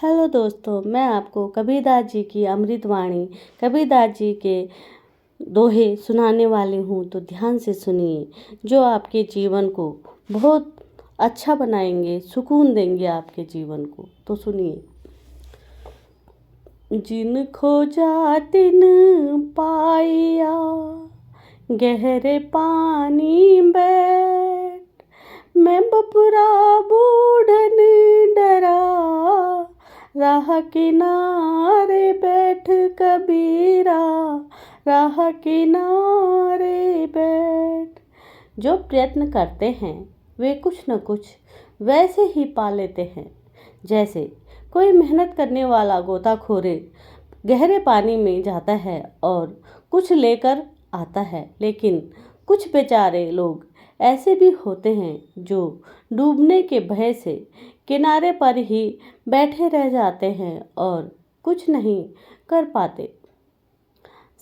Hello दोस्तों, मैं आपको कबीरदास जी की अमृतवाणी कबीरदास जी के दोहे सुनाने वाली हूँ। तो ध्यान से सुनिए, जो आपके जीवन को बहुत अच्छा बनाएंगे, सुकून देंगे आपके जीवन को। तो सुनिए। जिन खोजा तिन पाया, गहरे पानी बैठ, मैं बपुरा बूढ़न डरा, राह किनारे बैठ कबीरा, राह किनारे बैठ। जो प्रयत्न करते हैं वे कुछ न कुछ वैसे ही पा लेते हैं, जैसे कोई मेहनत करने वाला गोताखोर गहरे पानी में जाता है और कुछ लेकर आता है, लेकिन कुछ बेचारे लोग ऐसे भी होते हैं जो डूबने के भय से किनारे पर ही बैठे रह जाते हैं और कुछ नहीं कर पाते।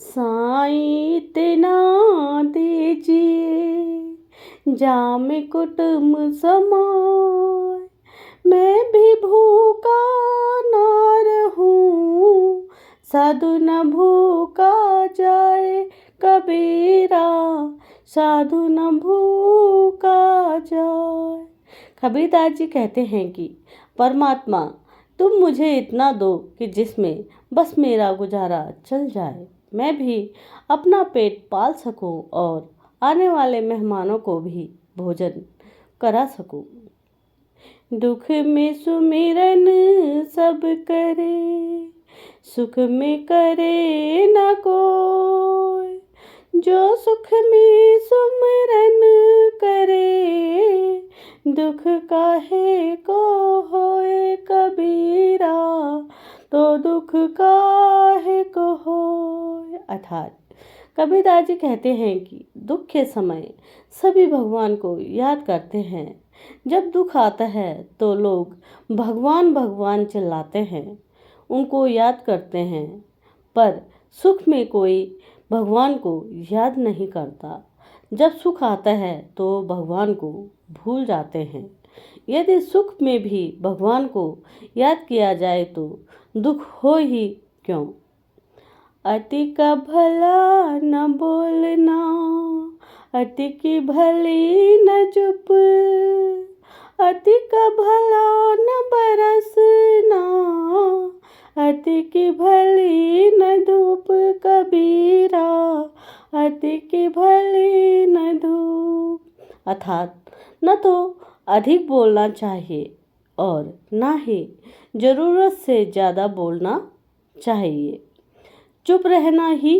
साईं इतना दीजिए जाम कुटुम समाए, मैं भी भूखा ना रहूं, साधु न भूखा जाए कबीरा, साधु न भूखा जाए। कबीरदास जी कहते हैं कि परमात्मा तुम मुझे इतना दो कि जिसमें बस मेरा गुजारा चल जाए, मैं भी अपना पेट पाल सकूं और आने वाले मेहमानों को भी भोजन करा सकूं। दुख में सुमिरन सब करे, सुख में करे न कोई, जो सुख में सुमिरन करे, दुख काहे को होए कबीरा, तो दुख काहे को होए। अर्थात कबीरदास जी कहते हैं कि दुख के समय सभी भगवान को याद करते हैं। जब दुख आता है तो लोग भगवान भगवान चिल्लाते हैं, उनको याद करते हैं, पर सुख में कोई भगवान को याद नहीं करता। जब सुख आता है तो भगवान को भूल जाते हैं। यदि सुख में भी भगवान को याद किया जाए तो दुख हो ही क्यों। अति का भला न बोलना, अति की भली न चुप, अति का भला न बरसना, अति की भली न धूप कबीरा, अति की भली न धूप। अर्थात न तो अधिक बोलना चाहिए और ना ही जरूरत से ज़्यादा बोलना चाहिए। चुप रहना ही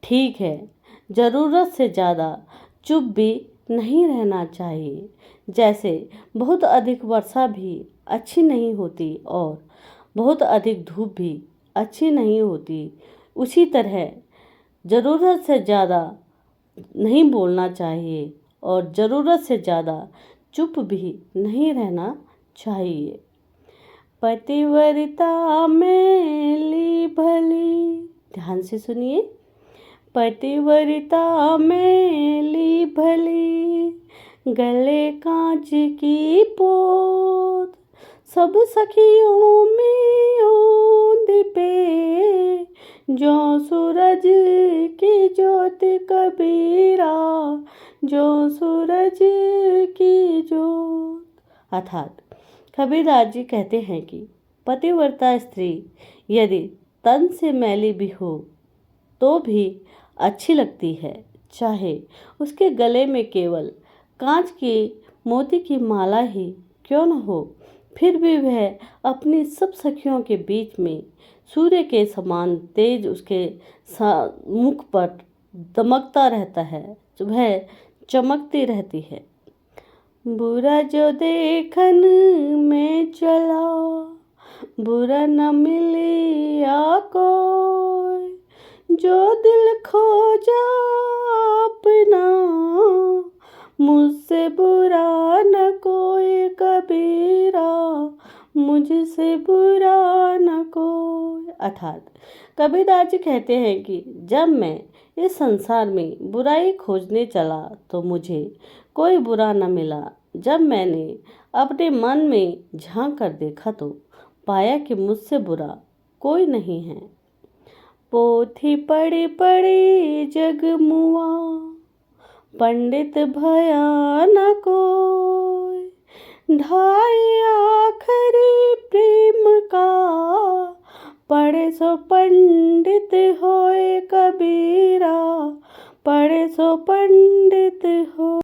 ठीक है, ज़रूरत से ज़्यादा चुप भी नहीं रहना चाहिए। जैसे बहुत अधिक वर्षा भी अच्छी नहीं होती और बहुत अधिक धूप भी अच्छी नहीं होती, उसी तरह ज़रूरत से ज़्यादा नहीं बोलना चाहिए और ज़रूरत से ज़्यादा चुप भी नहीं रहना चाहिए। पतिव्रता मैली भली, ध्यान से सुनिए। पतिव्रता मैली भली, गले कांच की पोत, सब सखियों में ओंद पे, जो सूरज की ज्योत कबीरा, जो सूरज की ज्योत। अर्थात कबीरदास जी कहते हैं कि पतिव्रता स्त्री यदि तन से मैली भी हो तो भी अच्छी लगती है, चाहे उसके गले में केवल कांच की मोती की माला ही क्यों न हो, फिर भी वह अपनी सब सखियों के बीच में सूर्य के समान तेज उसके मुख पर दमकता रहता है, वह चमकती रहती है। बुरा जो देखन में चला, बुरा न मिलिया कोई, जो दिल खोजा अपना, मुझसे बुरा न कोई कबीरा, मुझसे बुरा न कोई। अर्थात कबीरदास जी कहते हैं कि जब मैं इस संसार में बुराई खोजने चला तो मुझे कोई बुरा न मिला। जब मैंने अपने मन में झांक कर देखा तो पाया कि मुझसे बुरा कोई नहीं है। पोथी पढ़ी पढ़ी जग मुआ, पंडित भया न कोई। ढाई आखरी प्रेम का, पढ़े सो पंडित होए कबीरा, पढ़े सो पंडित हो।